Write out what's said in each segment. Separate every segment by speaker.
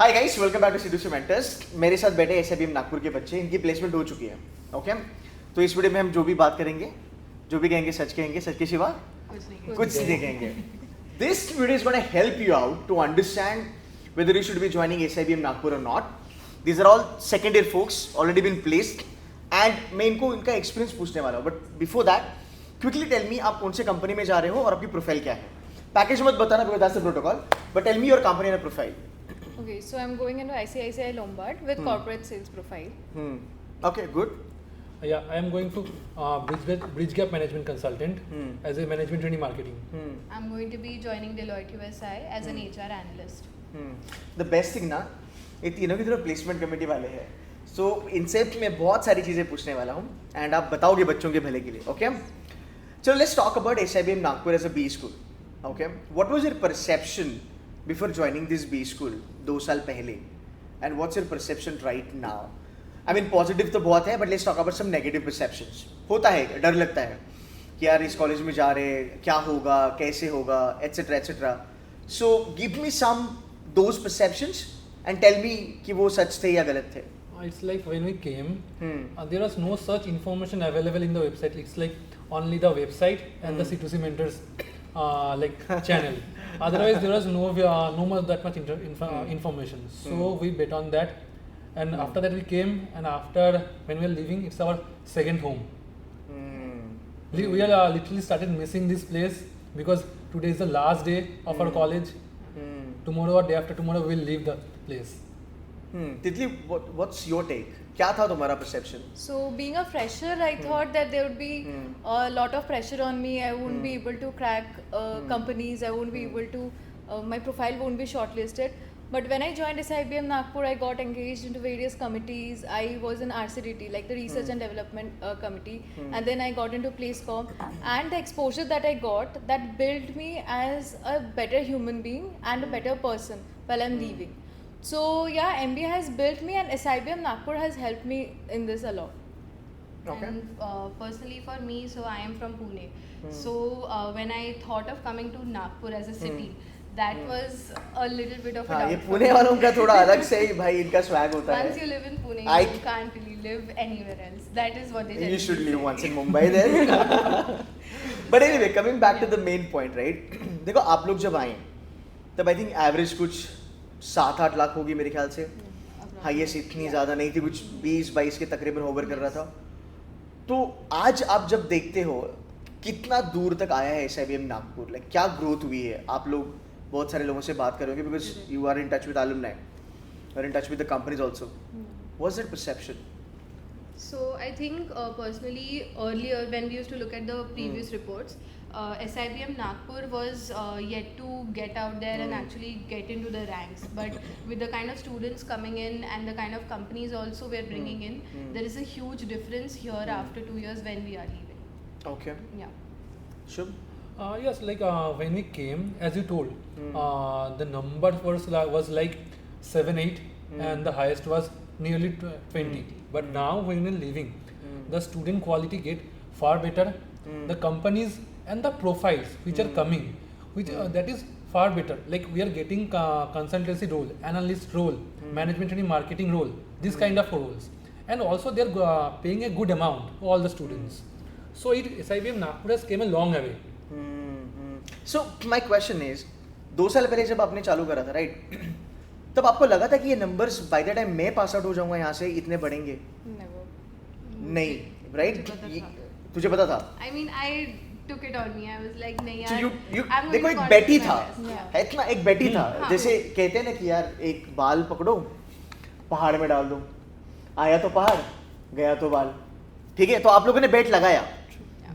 Speaker 1: Hi guys, welcome back to CDC mentors. मेरे साथ बैठे एसआईबीएम नागपुर के बच्चे, इनकी प्लेसमेंट हो चुकी है। ओके, तो इस वीडियो में हम जो भी बात करेंगे, जो भी कहेंगे सच के सिवा कुछ नहीं कहेंगे। This video is gonna help you out to understand whether you should be joining SIBM Nagpur or not. These are all second year folks already been placed and मैं इनको इनका एक्सपीरियंस पूछने वाला हूँ। But before that quickly tell me, आप कौन से company में जा रहे हो और आपकी प्रोफाइल क्या है। पैकेज मत बताना because that's the protocol, but tell me your company and profile.
Speaker 2: Okay, so I'm going into ICICI Lombard with corporate sales profile.
Speaker 1: Okay, good.
Speaker 3: Yeah, I am going to Bridge Gap Management Consultant as a management training marketing.
Speaker 2: I'm going to be joining Deloitte USI as an HR analyst.
Speaker 1: The best thing ना, ये तीनों की तरफ placement committee वाले हैं, सो इनसे मैं बहुत सारी चीज़ें पूछने वाला हूँ एंड आप बताओगे बच्चों के भले के लिए. ओके, चलो let's talk about SIBM Nagpur as a B school. Okay, what was your perception before joining this B school 2 साल पहले and what's your perception right now? I mean positive तो बहुत है, but let's talk about some negative perceptions. होता है, डर लगता है कि यार इस कॉलेज में जा रहे, क्या होगा, कैसे होगा, etcetera etcetera. So give me some those perceptions and tell me कि वो सच थे या गलत थे.
Speaker 3: It's like when we came, there was no such information available in the website. It's like only the website and the C2C mentors like channel. Otherwise, there was no much that much information. So we bet on that, and after that we came, and after when we are leaving, it's our second home. We are literally started missing this place because today is the last day of our college. Tomorrow or day after tomorrow we will leave the place.
Speaker 1: Titli, what's your take? क्या था तुम्हारा perception?
Speaker 2: So being a fresher, I thought that there would be a lot of pressure on me. I wouldn't be able to crack companies. I wouldn't be able to, my profile won't be shortlisted. But when I joined SIBM Nagpur, I got engaged into various committees. I was in RCDT, like the Research and Development Committee, and then I got into PlaceCom. And the exposure that I got, that built me as a better human being and a better person while I'm leaving. So yeah, MBA has built me, and SIBM Nagpur has helped me in this a lot.
Speaker 1: Okay.
Speaker 4: And personally for me, so I am from Pune. So when I thought of coming to Nagpur as a city, that was a little bit of a
Speaker 1: हाँ, ये
Speaker 4: downfall.
Speaker 1: Pune वालों का थोड़ा अलग से ही भाई इनका swag होता है.
Speaker 4: Once you live in Pune,
Speaker 1: I-
Speaker 4: you can't really live anywhere else. That is what they tell
Speaker 1: You should
Speaker 4: me.
Speaker 1: live once in Mumbai then. But anyway, coming back to the main point, right? देखो आप लोग जब आए तब I think average कुछ 7-8 लाख होगी मेरे ख्याल से. हाईएस्ट इतनी ज़्यादा नहीं थी, कुछ 20-22 के तकरीबन होवर कर रहा था. तो आज आप जब देखते हो कितना दूर तक आया है SIBM नागपुर, लाइक क्या ग्रोथ हुई है. आप लोग बहुत सारे लोगों से बात करोगे because you are in touch with alumni, you are in touch with the companies also. What's that perception?
Speaker 4: So I think personally earlier when we used to look at the previous reports, SIBM Nagpur was yet to get out there and actually get into the ranks. But with the kind of students coming in and the kind of companies also we're bringing in, there is a huge difference here after 2 years when we are leaving.
Speaker 1: Okay,
Speaker 4: Yeah.
Speaker 1: Shubh.
Speaker 3: Yes, like when we came, as you told, the number was like 7-8, and the highest was nearly 20. But now when we're leaving, the student quality get far better. The companies and the profiles which are coming, which that is far better. Like we are getting consultancy role, analyst role, management and marketing role, this kind of roles, and also they are paying a good amount to all the students. So SIBM Nagpur has came a long way.
Speaker 1: So my question is, 2 साल पहले जब आपने चालू करा था right, तब आपको लगा था कि ये नंबर्स बाय द टाइम मैं पास आउट हो जाऊंगा यहाँ से इतने बढ़ेंगे?
Speaker 2: Never.
Speaker 1: नहीं, राइट? तुझे पता था?
Speaker 4: I mean, I took it on me. I was like, नहीं
Speaker 1: So
Speaker 4: यार.
Speaker 1: you
Speaker 4: I'm going
Speaker 1: देखो
Speaker 4: to
Speaker 1: एक
Speaker 4: contribute
Speaker 1: बेटी
Speaker 4: my
Speaker 1: था,
Speaker 4: best. Yeah.
Speaker 1: है इतना, एक बेटी था.
Speaker 4: हाँ.
Speaker 1: जैसे कहते हैं ना कि यार एक बाल पकड़ो, पहाड़ में डाल दो, आया तो पहाड़, गया तो बाल. ठीक है, तो आप लोगों ने बेट लगाया.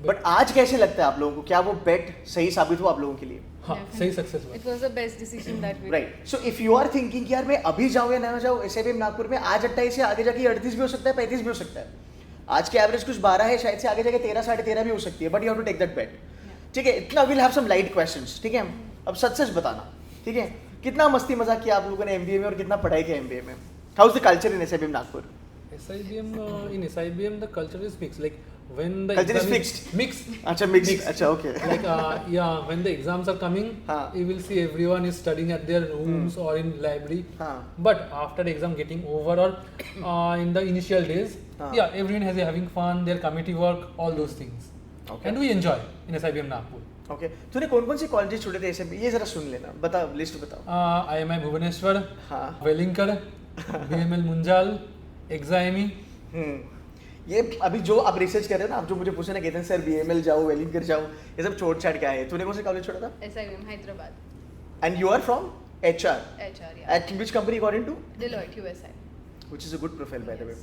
Speaker 1: बट आज कैसे लगता है आप लोगों को, क्या वो बेट सही साबित हुआ आप लोगों के लिए?
Speaker 3: हाँ, सही सक्सेस हुआ.
Speaker 2: It was the best decision that we
Speaker 1: right. So if you are thinking कि यार मैं अभी जाऊँ या ना जाऊँ SIBM नागपुर में, आज 28 से आगे जाके 38 भी हो सकता है, 35 भी हो सकता है. आज के एवरेज कुछ 12 है, शायद से आगे जाके 13, 13.5 भी हो सकती है. But you have to take that bet. ठीक है, इतना will have some light questions. ठीक है, अब सच सच बताना. ठीक है, कितना मस्ती मजाक किया आप लोगों ने MBA में और कितना पढ़ाई किया MBA में? How is the culture in SIBM Nagpur?
Speaker 3: SIBM in SIBM the culture is fixed. Like when the
Speaker 1: Culture is
Speaker 3: exam
Speaker 1: fixed.
Speaker 3: mixed.
Speaker 1: अच्छा mixed. अच्छा okay.
Speaker 3: Like yeah, when the exams are coming,
Speaker 1: हाँ.
Speaker 3: you will see everyone is studying at their rooms or in library.
Speaker 1: हाँ.
Speaker 3: But after the exam getting over or in the initial days,
Speaker 1: हाँ.
Speaker 3: yeah, everyone has having fun, their committee work, all those things,
Speaker 1: Okay.
Speaker 3: and we enjoy in SIBM Nagpur.
Speaker 1: Okay. तूने कौन-कौन सी colleges छोड़े थे ऐसे? ये जरा सुन लेना. बता लिस्ट बताओ.
Speaker 3: IMI Bhubaneswar,
Speaker 1: हाँ.
Speaker 3: Wellinkar, BML Munjal, EXAME.
Speaker 1: ये अभी जो आप रिसर्च कर रहे हो ना, आप जो मुझे पूछे ना केतन सर BML जाओ, वेलिंकर जाओ, ये सब छोड़ छाड़ के आए. तूने कौन से कॉलेज छोड़ा था?
Speaker 4: SIBM Hyderabad.
Speaker 1: And you are from HR.
Speaker 4: HR, yeah.
Speaker 1: At which company you got into?
Speaker 4: Deloitte USA.
Speaker 1: Which is a good profile by the way.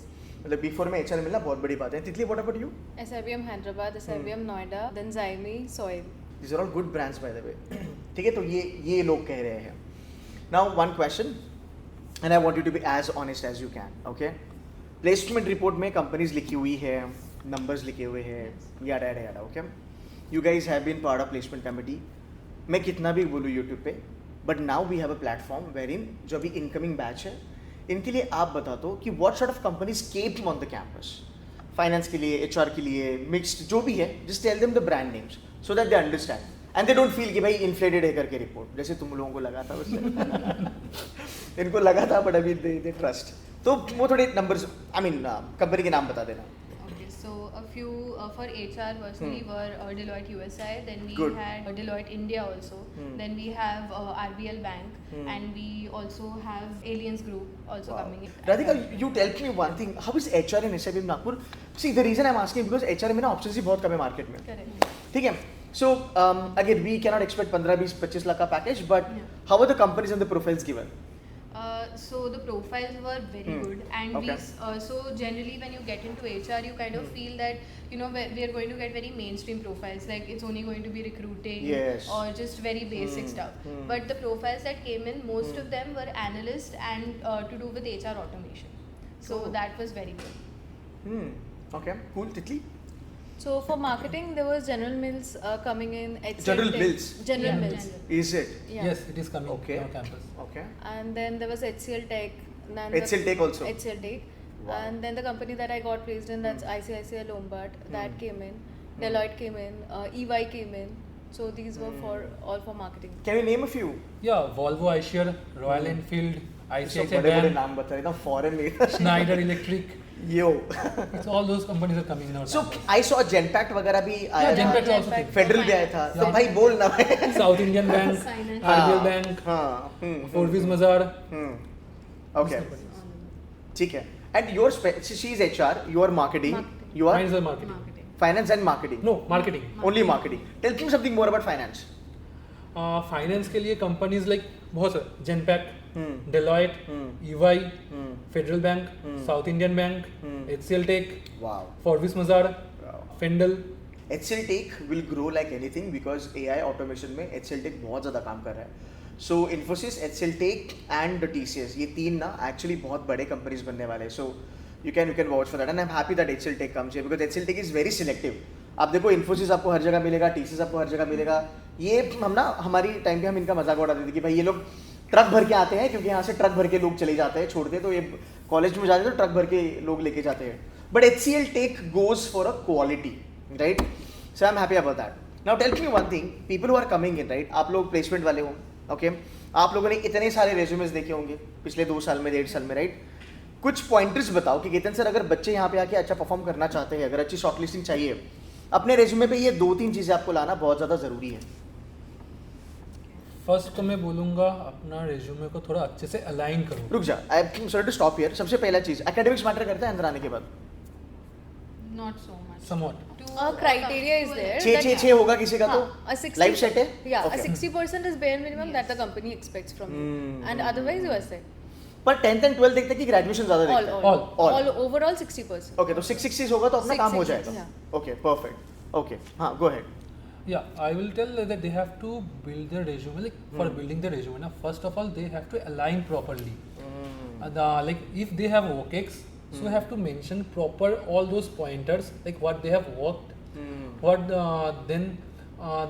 Speaker 1: मतलब B4 में HR मिलना बहुत बड़ी बात है. तितली, what about you?
Speaker 2: SIBM Hyderabad, SIBM Noida, then Zyme, Soil.
Speaker 1: These are all good brands by the way. ठीक है, तो ये लोग कह रहे हैं. Now one question, and I want you to be as honest as you can. Okay? Placement report में companies लिखी हुई है, नंबर्स लिखे हुए हैं, yada yada yada. Okay, you guys have been part of placement committee. मैं कितना भी बोलूँ यूट्यूब पे, but now we have a platform where in जो अभी इनकमिंग बैच है, इनके लिए आप बता दो कि what sort of companies came on the campus. Finance के लिए, HR के लिए, मिक्स्ड जो भी है, just tell them the brand names so that they understand and they don't feel कि भाई इन्फ्लेटेड है करके रिपोर्ट, जैसे तुम लोगों को लगा था उससे. इनको लगा था बट अभी दे ट्रस्ट. तो वो थोड़े नंबर्स, आई मीन कंपनी के नाम बता देना.
Speaker 4: Okay, so a few for HR personally were Deloitte USA, then we
Speaker 1: Good.
Speaker 4: had Deloitte India also, then we have RBL Bank, and we also have Aliens Group also
Speaker 1: Wow.
Speaker 4: coming in.
Speaker 1: Radhika, you tell me one thing. How is HR in SIBM Nagpur? See, the reason I'm asking because HR में ना options ही बहुत कम है market में.
Speaker 4: Correct.
Speaker 1: ठीक है. So again, we cannot expect 15, 20, 25 lakh का package, but
Speaker 4: Yeah.
Speaker 1: how are the companies and the profiles given?
Speaker 4: So the profiles were very good, and
Speaker 1: Okay.
Speaker 4: so generally when you get into HR, you kind of feel that we are going to get very mainstream profiles, like it's only going to be recruiting
Speaker 1: Yes.
Speaker 4: or just very basic stuff. But the profiles that came in, most of them were analyst and to do with HR automation. So
Speaker 1: Oh.
Speaker 4: that was very good.
Speaker 1: Okay. Cool. Titli.
Speaker 2: So for marketing, there was General Mills coming in. HCL
Speaker 1: General
Speaker 2: Tech-
Speaker 1: Mills?
Speaker 2: General
Speaker 3: Yeah.
Speaker 2: Mills.
Speaker 1: Is it?
Speaker 2: Yeah.
Speaker 3: Yes, it is coming
Speaker 1: Okay.
Speaker 3: on our campus.
Speaker 1: Okay.
Speaker 2: And then there was HCL Tech. Then
Speaker 1: HCL Tech also?
Speaker 2: HCL Tech.
Speaker 1: Wow.
Speaker 2: And then the company that I got placed in, that's ICICI Lombard, that came in. Deloitte came in. EY came in. So these were all for marketing.
Speaker 1: Can you name a few?
Speaker 3: Yeah, Volvo, Eicher, Royal Enfield,
Speaker 1: सब
Speaker 3: ICICI
Speaker 1: बड़े-बड़े
Speaker 3: Bank,
Speaker 1: नाम बता रहे ना, foreign में.
Speaker 3: Schneider Electric.
Speaker 1: Yo.
Speaker 3: It's all those companies are coming in our
Speaker 1: So
Speaker 3: campus.
Speaker 1: I saw Genpact वगैरह भी आया
Speaker 3: Yeah,
Speaker 1: था.
Speaker 3: Genpact also
Speaker 2: Genpact.
Speaker 3: came.
Speaker 1: Federal भी आया था. तो
Speaker 3: Yeah.
Speaker 1: भाई बोल ना भाई.
Speaker 3: South Indian Bank,
Speaker 4: Finance.
Speaker 3: RBL Bank,
Speaker 1: हाँ.
Speaker 3: Forvis Mazar.
Speaker 1: Okay. ठीक है. And your she is HR, you are marketing,
Speaker 2: Marketing.
Speaker 1: you are
Speaker 3: Finance and marketing.
Speaker 4: Marketing.
Speaker 1: finance and marketing.
Speaker 3: No, marketing.
Speaker 1: Only marketing. Tell me something more about finance.
Speaker 3: Finance के लिए companies like बहुत सारे Genpact,
Speaker 1: Hmm.
Speaker 3: Deloitte,
Speaker 1: Hmm.
Speaker 3: EY,
Speaker 1: Hmm.
Speaker 3: Federal Bank,
Speaker 1: Hmm.
Speaker 3: South Indian Bank,
Speaker 1: Hmm.
Speaker 3: HCL Tech,
Speaker 1: Wow.
Speaker 3: Forvis Mazars,
Speaker 1: Wow.
Speaker 3: Fendall.
Speaker 1: HCL Tech will grow like anything because AI automation में HCL Tech बहुत ज़्यादा काम कर रहा है. So Infosys, HCL Tech and the TCS ये तीन ना actually बहुत बड़े companies बनने वाले हैं. So you can vouch for that and I'm happy that HCL Tech comes here because HCL Tech is very selective. आप देखो Infosys आपको हर जगह मिलेगा, TCS आपको हर जगह मिलेगा. ये हम ना हमारी टाइम पे हम इनका मजाक उड़ाते थे कि भाई ये लोग ट्रक भर के आते हैं क्योंकि यहाँ से ट्रक भर के लोग चले जाते हैं, छोड़ते हैं, तो ये कॉलेज में जाते हैं तो ट्रक भर के लोग लेके जाते हैं. But HCL Tech goes for a quality, right? So I'm happy about that. Now tell me one thing, people who are coming in, right? आप लोग प्लेसमेंट वाले हो, okay? आप लोगों ने इतने सारे रेज्यूमेस देखे होंगे पिछले 2 साल में, 1.5 साल में, राइट? कुछ पॉइंटर्स बताओ कि केतन सर अगर बच्चे यहाँ पे आके अच्छा परफॉर्म करना चाहते हैं, अगर अच्छी शॉर्टलिस्टिंग चाहिए, अपने रेज्यूमे पे ये 2-3 चीज़ें आपको लाना बहुत ज़्यादा ज़रूरी है.
Speaker 3: फर्स्ट तो मैं बोलूँगा अपना रेज्यूमे को थोड़ा अच्छे से अलाइन करो.
Speaker 1: रुक जा, I am sorry to stop here. सबसे पहला चीज़ एकेडमिक्स मैटर करता है अंदर आने के बाद.
Speaker 4: Not so much.
Speaker 3: Somewhat.
Speaker 2: Criteria is there.
Speaker 1: 6 होगा किसी का तो
Speaker 2: a 60
Speaker 1: लाइफ सेट है.
Speaker 2: Yeah,
Speaker 1: Okay.
Speaker 2: a 60% is bare minimum that the company expects from you, and otherwise you are set.
Speaker 1: पर 10th and 12th देखते हैं कि ग्रेजुएशन ज़्यादा
Speaker 2: All,
Speaker 1: देखते हैं.
Speaker 2: all,
Speaker 1: All.
Speaker 2: overall 60%.
Speaker 1: ओके, तो 660 होगा तो अपना काम हो
Speaker 2: 660,
Speaker 1: जाएगा.
Speaker 2: yeah.
Speaker 1: Okay, perfect. ओके, हाँ, go ahead.
Speaker 3: Yeah, I will tell that they have to build their resume. Like for building their resume, now first of all they have to align properly. Like if they have OKEX, so you have to mention proper all those pointers, like what they have worked, what then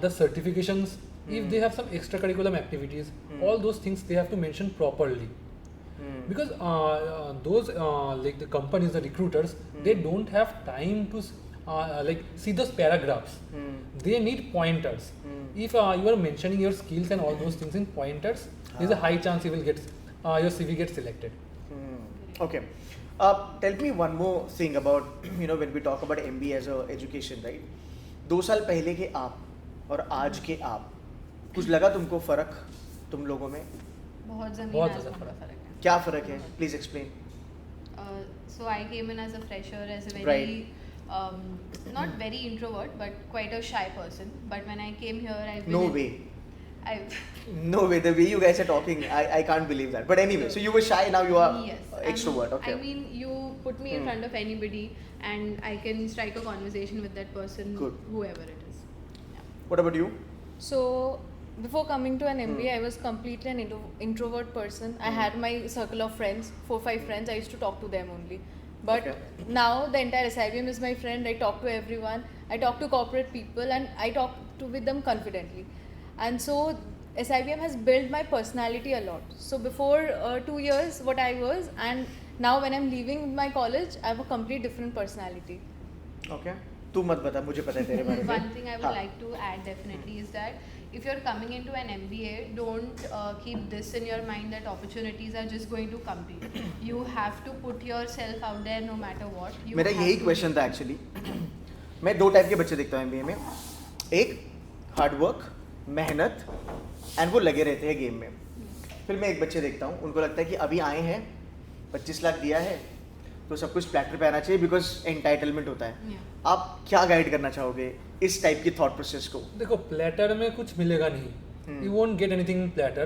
Speaker 3: the certifications. If they have some extracurricular activities, all those things they have to mention properly. Because those like the companies, the recruiters, they don't have time to like see those paragraphs. They need pointers. If you are mentioning your skills and all those things in pointers, there's a high chance you will get your CV gets selected.
Speaker 1: Okay. Tell me one more thing about when we talk about MBA as a education, right? 2 साल पहले के आप और आज के आप, कुछ लगा तुमको फर्क तुम लोगों में?
Speaker 4: बहुत ज़मीन
Speaker 3: बहुत
Speaker 4: आसमान
Speaker 3: ज़्यादा
Speaker 4: का फर्क है.
Speaker 1: क्या फर्क है? Please explain.
Speaker 4: So I came in as a fresher, as a very
Speaker 1: Right.
Speaker 4: not very introvert, but quite a shy person. But when I came here, I've been
Speaker 1: No
Speaker 4: in-
Speaker 1: way.
Speaker 4: I've
Speaker 1: No way. The way you guys are talking, I can't believe that. But anyway, so you were shy, now you are
Speaker 4: yes,
Speaker 1: extrovert. Okay.
Speaker 4: I mean, you put me in front of anybody, and I can strike a conversation with that person,
Speaker 1: Good.
Speaker 4: whoever it is.
Speaker 1: What about you?
Speaker 2: So before coming to an MBA, I was completely an introvert person. I had my circle of friends, 4-5 friends. I used to talk to them only. But
Speaker 1: Okay.
Speaker 2: now the entire SIBM is my friend. I talk to everyone. I talk to corporate people, and I talk with them confidently. And so SIBM has built my personality a lot. So before 2 years, what I was, and now when I'm leaving my college, I have a complete different personality.
Speaker 1: Okay. तू मत बता, मुझे पता है तेरे बारे में.
Speaker 4: One thing I would
Speaker 1: हाँ.
Speaker 4: like to add definitely is that if you're coming into an MBA, don't keep this in your mind that opportunities are just going to come to you. You have to put yourself out there no matter what. You
Speaker 1: मेरा
Speaker 4: have
Speaker 1: यही
Speaker 4: to
Speaker 1: question था actually. मैं 2 type के बच्चे देखता हूँ MBA में. एक हार्ड वर्क, मेहनत, एंड वो लगे रहते हैं गेम में. फिर मैं एक बच्चे देखता हूँ, उनको लगता है कि अभी आए हैं, 25 लाख दिया है, तो सब कुछ प्लेटर पे आना चाहिए बिकॉज एंटाइटलमेंट होता है.
Speaker 4: Yeah.
Speaker 1: आप क्या गाइड करना चाहोगे इस टाइप की थॉट प्रोसेस को?
Speaker 3: देखो प्लेटर में कुछ मिलेगा नहीं. You won't get anything in platter.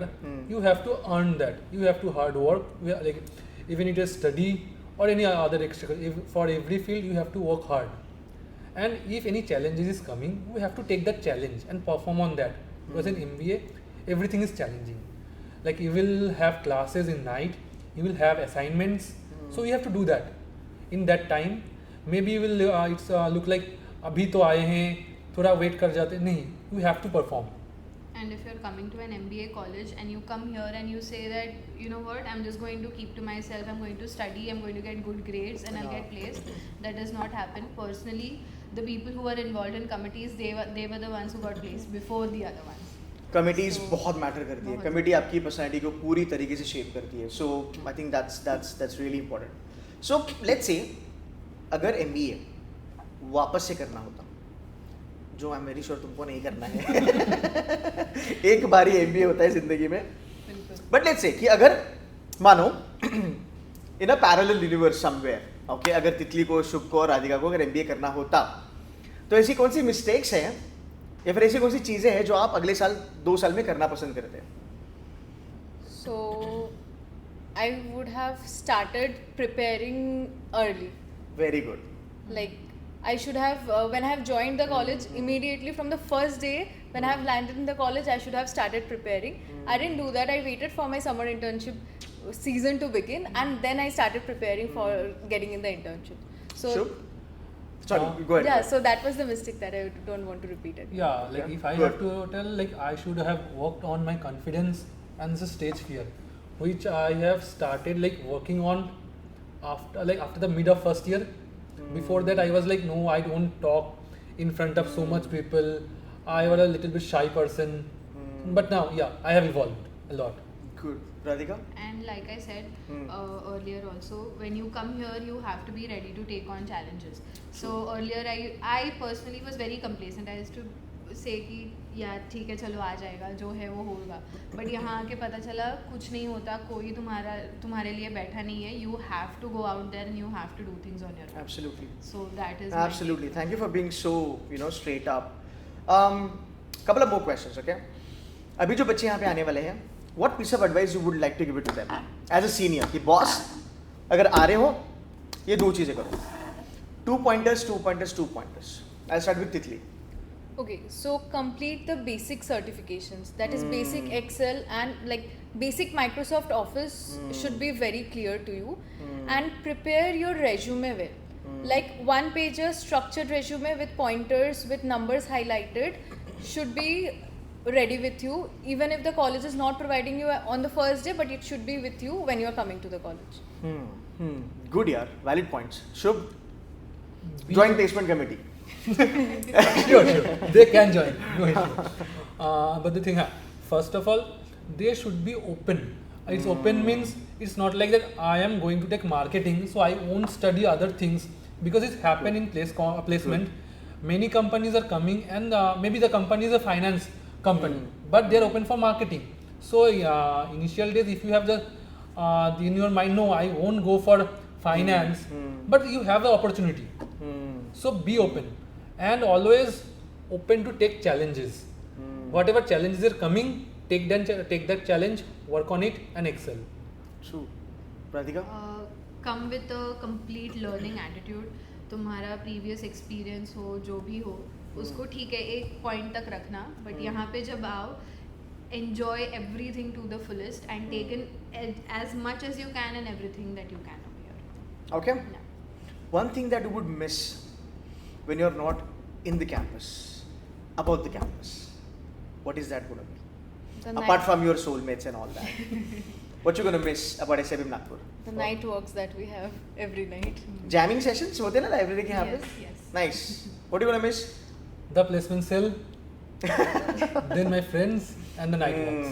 Speaker 3: You have to earn that. You have to hard work. Like even it is study or any other extra. For every field you have to work hard. And if any challenges is coming, you have to take that challenge and perform on that. Because in MBA, everything is challenging. Like you will have classes in night. You will have assignments. So you have to do that. In that time, maybe you will look like अभी तो आए हैं, थोड़ा wait कर जाते नहीं. You have to perform.
Speaker 4: And if you're coming to an MBA college and you come here and you say that, you know what, I'm just going to keep to myself, I'm going to study, I'm going to get good grades and I'll get placed, that does not happen. Personally, the people who were involved in committees, they were the ones who got placed before the other ones.
Speaker 1: Committees
Speaker 4: So,
Speaker 1: बहुत matter करती है.
Speaker 4: बहुत.
Speaker 1: Committee आपकी personality को पूरी तरीके से shape करती है. So I think that's really important. So let's say अगर MBA वापस से करना होता, जो आई एम वेरी श्योर तुमको नहीं करना है. एक बार ही MBA होता है जिंदगी में.
Speaker 4: बिल्कुल.
Speaker 1: बट लेट्स से कि अगर मानो in a parallel universe somewhere, okay, अगर तितली को, शुभ को और राधिका को अगर MBA करना होता, तो ऐसी कौन सी मिस्टेक्स हैं या फिर ऐसी कौन सी चीज़ें हैं जो आप अगले साल 2 साल में करना पसंद करते हैं?
Speaker 2: So I would have started preparing early.
Speaker 1: Very good.
Speaker 2: Like I should have when I have joined the college immediately from the first day when I have landed in the college, I should have started preparing. I didn't do that. I waited for my summer internship season to begin and then I started preparing for getting in the internship. So
Speaker 1: Shubh? Sorry, go ahead.
Speaker 2: yeah, so that was the mistake that I don't want to repeat it.
Speaker 3: Yeah, like
Speaker 1: Yeah,
Speaker 3: if I
Speaker 1: good.
Speaker 3: have to tell, like I should have worked on my confidence and the stage fear, which I have started like working on after the mid of first year. Before that, I was like, no, I don't talk in front of so much people. I was a little bit shy person, but now, yeah, I have evolved a lot.
Speaker 1: Good. Radhika?
Speaker 4: And like I said earlier also, when you come here, you have to be ready to take on challenges. So earlier, I personally was very complacent. I used to say कि यार ठीक है चलो आ जाएगा, जो है वो होगा. बट यहाँ आके पता चला कुछ नहीं होता, कोई तुम्हारे लिए बैठा नहीं है. You have to go out there and you have to do things on your own.
Speaker 1: Absolutely.
Speaker 4: So that is
Speaker 1: Absolutely. Thank you for being so, straight up. Couple of more questions, okay? अभी जो बच्चे यहाँ पे आने वाले हैं, what piece of advice you would like to give it to them as a senior? कि boss अगर आ रहे हो, ये 2 चीजें करो. 2 pointers. I'll start with Titli.
Speaker 2: Okay, so complete the basic certifications. That is basic Excel and like basic Microsoft Office should be very clear to you. And prepare your resume well. Like 1-pager structured resume with pointers, with numbers highlighted should be ready with you, even if the college is not providing you on the first day, but it should be with you when you are coming to the college.
Speaker 1: Good yaar. Valid points. Shubh? Joint placement committee.
Speaker 3: Sure. They can join. No issue. But the thing, first of all, they should be open. It's open means it's not like that I am going to take marketing, so I won't study other things because it's happened in placement. Many companies are coming and maybe the company is a finance company, but they're open for marketing. So initial days, if you have the in your mind, no, I won't go for finance, but you have the opportunity. So be open and always open to take challenges. Whatever challenges are coming, take that challenge, work on it, and excel.
Speaker 1: True. Radhika?
Speaker 4: Come with a complete learning attitude. तुम्हारा previous experience हो जो भी हो उसको ठीक है एक point तक रखना, but यहाँ पे जब आओ enjoy everything to the fullest and take in as much as you can and everything that you can over here.
Speaker 1: Okay.
Speaker 4: Yeah.
Speaker 1: One thing that you would miss when you're not in the campus, about the campus, what is that going to be?
Speaker 2: The
Speaker 1: Apart
Speaker 2: night,
Speaker 1: from your soulmates and all that. What you going to miss about SIBM Nagpur?
Speaker 2: the night walks that we have every night.
Speaker 1: Jamming sessions होते हैं ना library के यहाँ पे?
Speaker 4: Yes.
Speaker 1: Nice. What are you going to miss?
Speaker 3: The placement cell, then my friends, and the night walks.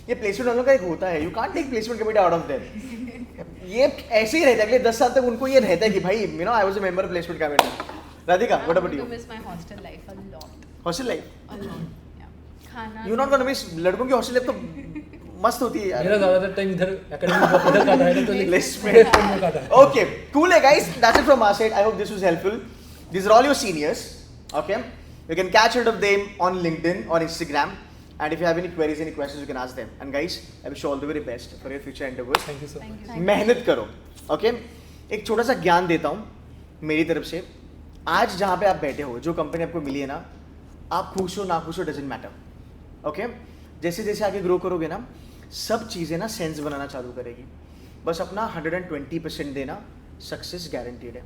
Speaker 1: ये placement वालों का एक होता है, you can't take placement committee out of them. ये ऐसे ही रहता है, अगले 10 साल तक उनको ये रहता है कि भाई you know I was a member of placement committee. Radhika, what
Speaker 4: I'm
Speaker 1: about
Speaker 4: going
Speaker 1: you?
Speaker 4: to miss my hostel life a lot.
Speaker 1: Hostel life.
Speaker 4: A lot. Yeah. खाना.
Speaker 1: यू नॉट गोना मिस लड़कों की हॉस्टल लाइफ तो मस्त होती है यार.
Speaker 3: मेरा ज़्यादातर टाइम इधर एकेडमिक इधर काटा है तो
Speaker 1: Placement.
Speaker 3: placement में काटा है.
Speaker 1: Okay, cool guys. That's it from our side. I hope this was helpful. These are all your seniors. Okay, you can catch hold of them on LinkedIn or Instagram. And if you have any queries, any questions, you can ask them. And guys, I wish you all the very best for your future endeavors.
Speaker 3: Thank you so
Speaker 4: Thank
Speaker 3: much.
Speaker 4: you.
Speaker 1: मेहनत करो. Okay? एक छोटा सा ज्ञान देता हूँ मेरी तरफ से. आज जहाँ पे आप बैठे हो, जो कंपनी आपको मिली है ना, आप खुश हो ना खुश हो डजेंट मैटर. ओके? जैसे जैसे आगे ग्रो करोगे ना, सब चीज़ें ना सेंस बनाना चालू करेगी. बस अपना 120% देना, सक्सेस गारंटीड है.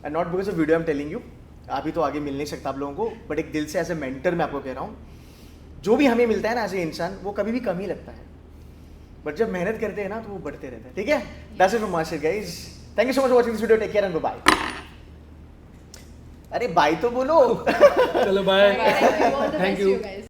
Speaker 1: And not because of video I am telling you, अभी तो आगे मिल नहीं सकता आप लोगों को, बट एक दिल से एज ए मेंटर मैं आपको कह रहा हूँ, जो भी हमें मिलता है ना एज ए इंसान, वो कभी भी कम ही लगता है, बट जब मेहनत करते हैं ना तो वो बढ़ते रहते हैं. ठीक है? That's it from my side guys. Thank you so much for watching this video. Take care and bye. अरे बाय तो बोलो.
Speaker 3: चलो bye.
Speaker 4: All the
Speaker 3: Thank
Speaker 4: best
Speaker 3: you.
Speaker 4: you guys.